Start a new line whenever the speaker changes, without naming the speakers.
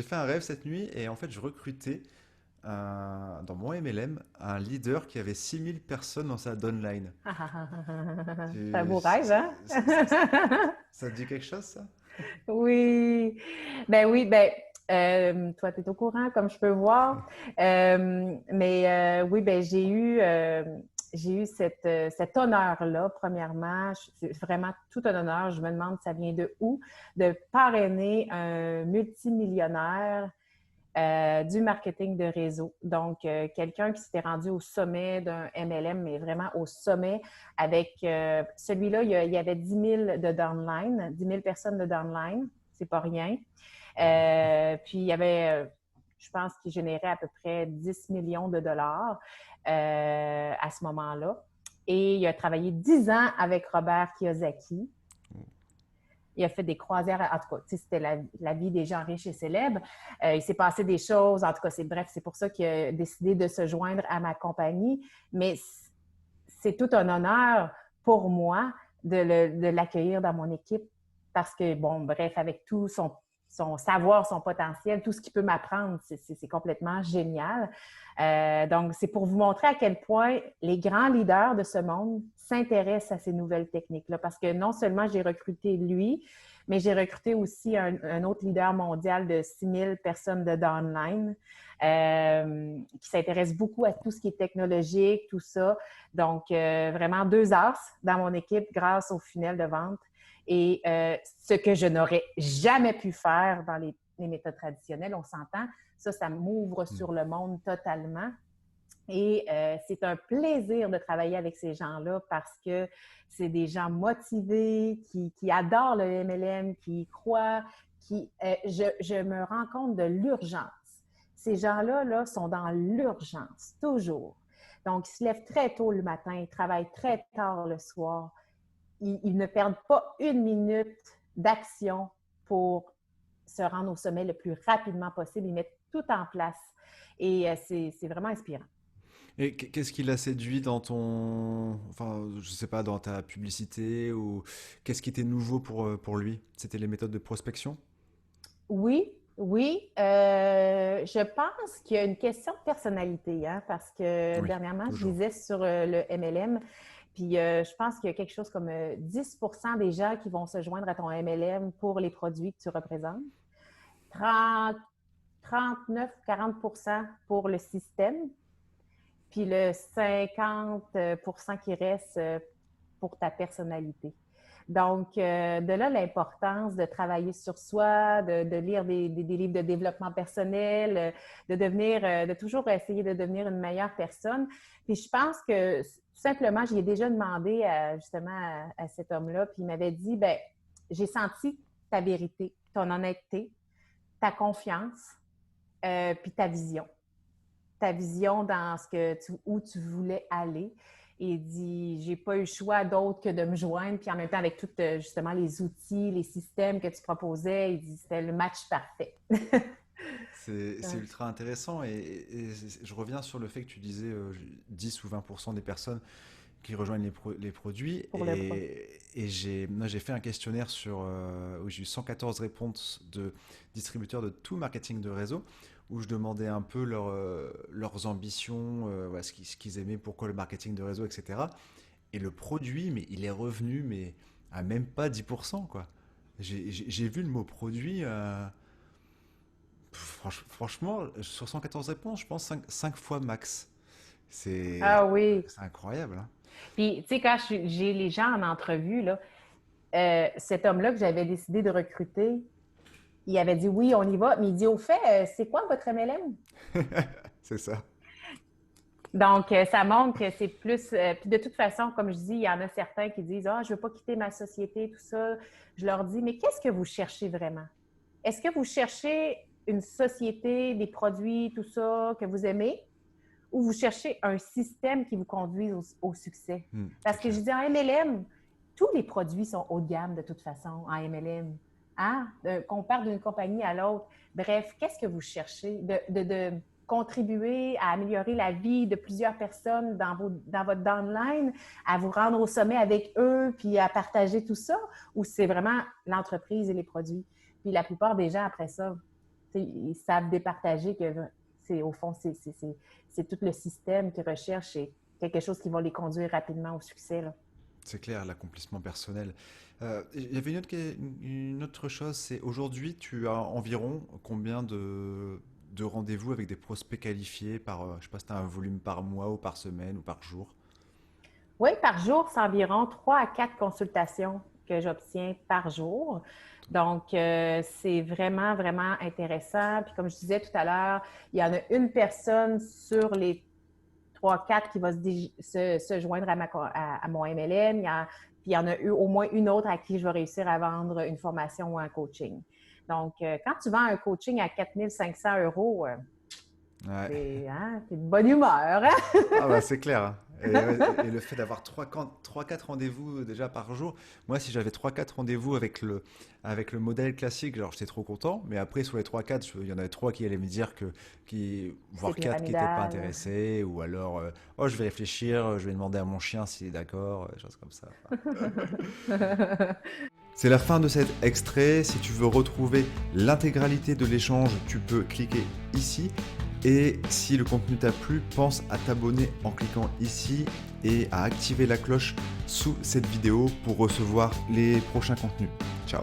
fait un rêve cette nuit et en fait, je recrutais dans mon MLM un leader qui avait 6000 personnes dans sa downline.
C'est un
Tu-
beau rêve,
Ça,
hein?
ça- ça- ça te dit quelque chose, ça?
Oui. Oui, toi, tu es au courant, comme je peux voir. Oui, j'ai eu cet honneur-là, premièrement. C'est vraiment tout un honneur. Je me demande, ça vient de où? De parrainer un multimillionnaire du marketing de réseau. Donc, quelqu'un qui s'était rendu au sommet d'un MLM, mais vraiment au sommet avec celui-là, il y avait 10 000 de downline, 10 000 personnes de downline, c'est pas rien. Puis, il y avait, je pense qu'il générait à peu près 10 millions de dollars à ce moment-là. Et il a travaillé 10 ans avec Robert Kiyosaki. Il a fait des croisières, en tout cas, c'était la vie des gens riches et célèbres. Il s'est passé des choses, en tout cas, bref, c'est pour ça qu'il a décidé de se joindre à ma compagnie. Mais c'est tout un honneur pour moi de l'accueillir dans mon équipe parce que, bon, bref, avec tout son savoir, son potentiel, tout ce qu'il peut m'apprendre, c'est complètement génial. Donc, c'est pour vous montrer à quel point les grands leaders de ce monde s'intéressent à ces nouvelles techniques-là. Parce que non seulement j'ai recruté lui, mais j'ai recruté aussi un autre leader mondial de 6000 personnes de downline qui s'intéresse beaucoup à tout ce qui est technologique, tout ça. Donc, vraiment deux as dans mon équipe grâce au funnel de vente. Et ce que je n'aurais jamais pu faire dans les méthodes traditionnelles, on s'entend, ça m'ouvre
Hmm.
sur le monde totalement. Et c'est un plaisir de travailler avec ces gens-là parce que c'est des gens motivés, qui adorent le MLM, qui y croient, je me rends compte de l'urgence. Ces gens-là là, sont dans l'urgence, toujours. Donc, ils se lèvent très tôt le matin, ils travaillent très tard le soir. Ils ne perdent pas une minute d'action pour se rendre au sommet le plus rapidement possible. Ils mettent tout en place. Et c'est vraiment inspirant.
Et qu'est-ce qui l'a séduit dans ton, enfin, je sais pas, dans ta publicité ou qu'est-ce qui était nouveau pour lui? C'était les méthodes de prospection?
Oui, oui. Je pense qu'il y a une question de personnalité, hein, parce que
Oui,
dernièrement, je
toujours.
lisais sur le MLM, puis je pense qu'il y a quelque chose comme 10% des gens qui vont se joindre à ton MLM pour les produits que tu représentes, 30, 39-40% pour le système, puis le 50% qui reste pour ta personnalité. Donc, de là, l'importance de travailler sur soi, de lire des livres de développement personnel, de toujours essayer de devenir une meilleure personne. Puis je pense que tout simplement, j'y ai déjà demandé justement à cet homme-là, puis il m'avait dit, ben, j'ai senti ta vérité, ton honnêteté, ta confiance, puis ta vision dans où tu voulais aller. Et il dit, j'ai pas eu le choix d'autre que de me joindre. Puis en même temps, avec tous justement les outils, les systèmes que tu proposais, il dit, c'était le match parfait.
C'est ultra intéressant et je reviens sur le fait que tu disais 10 ou 20% des personnes qui rejoignent les produits
Pour le pro.
et moi, j'ai fait un questionnaire où j'ai eu 114 réponses de distributeurs de tout marketing de réseau où je demandais un peu leurs ambitions, voilà, ce qu'ils aimaient, pourquoi le marketing de réseau, etc. Et le produit, mais il est revenu mais à même pas 10%, quoi. J'ai vu le mot produit. Franchement, sur 114 réponses, je pense 5 fois max.
Ah oui.
C'est incroyable, hein.
Puis, tu sais, quand j'ai les gens en entrevue, là, cet homme-là que j'avais décidé de recruter, il avait dit oui, on y va. Mais il dit au fait, c'est quoi votre MLM?
C'est ça.
Donc, ça montre que c'est plus. Puis de toute façon, comme je dis, il y en a certains qui disent ah, je ne veux pas quitter ma société, tout ça. Je leur dis mais qu'est-ce que vous cherchez vraiment? Est-ce que vous cherchez une société, des produits, tout ça que vous aimez, ou vous cherchez un système qui vous conduise au succès?
C'est
Parce que je
clair.
dis en MLM, tous les produits sont haut de gamme de toute façon en MLM. Hein? Qu'on parte d'une compagnie à l'autre. Bref, qu'est-ce que vous cherchez? De contribuer à améliorer la vie de plusieurs personnes dans votre downline, à vous rendre au sommet avec eux, puis à partager tout ça, ou c'est vraiment l'entreprise et les produits? Puis la plupart des gens, après ça, ils savent départager que au fond, c'est tout le système qu'ils recherchent et quelque chose qui va les conduire rapidement au succès, là.
C'est clair, l'accomplissement personnel. Il y avait une autre chose, c'est aujourd'hui, tu as environ combien de rendez-vous avec des prospects qualifiés par, je sais pas si tu as un volume par mois ou par semaine ou par jour?
Oui, par jour, c'est environ 3 à 4 consultations que j'obtiens par jour. Donc, c'est vraiment, vraiment intéressant. Puis, comme je disais tout à l'heure, il y en a une personne sur les 3, 4 qui va se joindre à mon MLM. Puis, il y en a eu au moins une autre à qui je vais réussir à vendre une formation ou un coaching. Donc, quand tu vends un coaching à 4 500 euros,
Ouais.
t'es de bonne humeur, hein?
Ah bah c'est clair, hein. Et le fait d'avoir 3-4 rendez-vous déjà par jour, moi si j'avais 3-4 rendez-vous avec le modèle classique, genre j'étais trop content, mais après sur les 3-4, il y en avait 3 qui allaient me dire
C'est
voire 4 qui n'étaient pas
pyramidal.
intéressés, ou alors oh je vais réfléchir, je vais demander à mon chien s'il est d'accord, des choses comme ça. C'est la fin de cet extrait. Si tu veux retrouver l'intégralité de l'échange, tu peux cliquer ici. Et si le contenu t'a plu, pense à t'abonner en cliquant ici et à activer la cloche sous cette vidéo pour recevoir les prochains contenus. Ciao!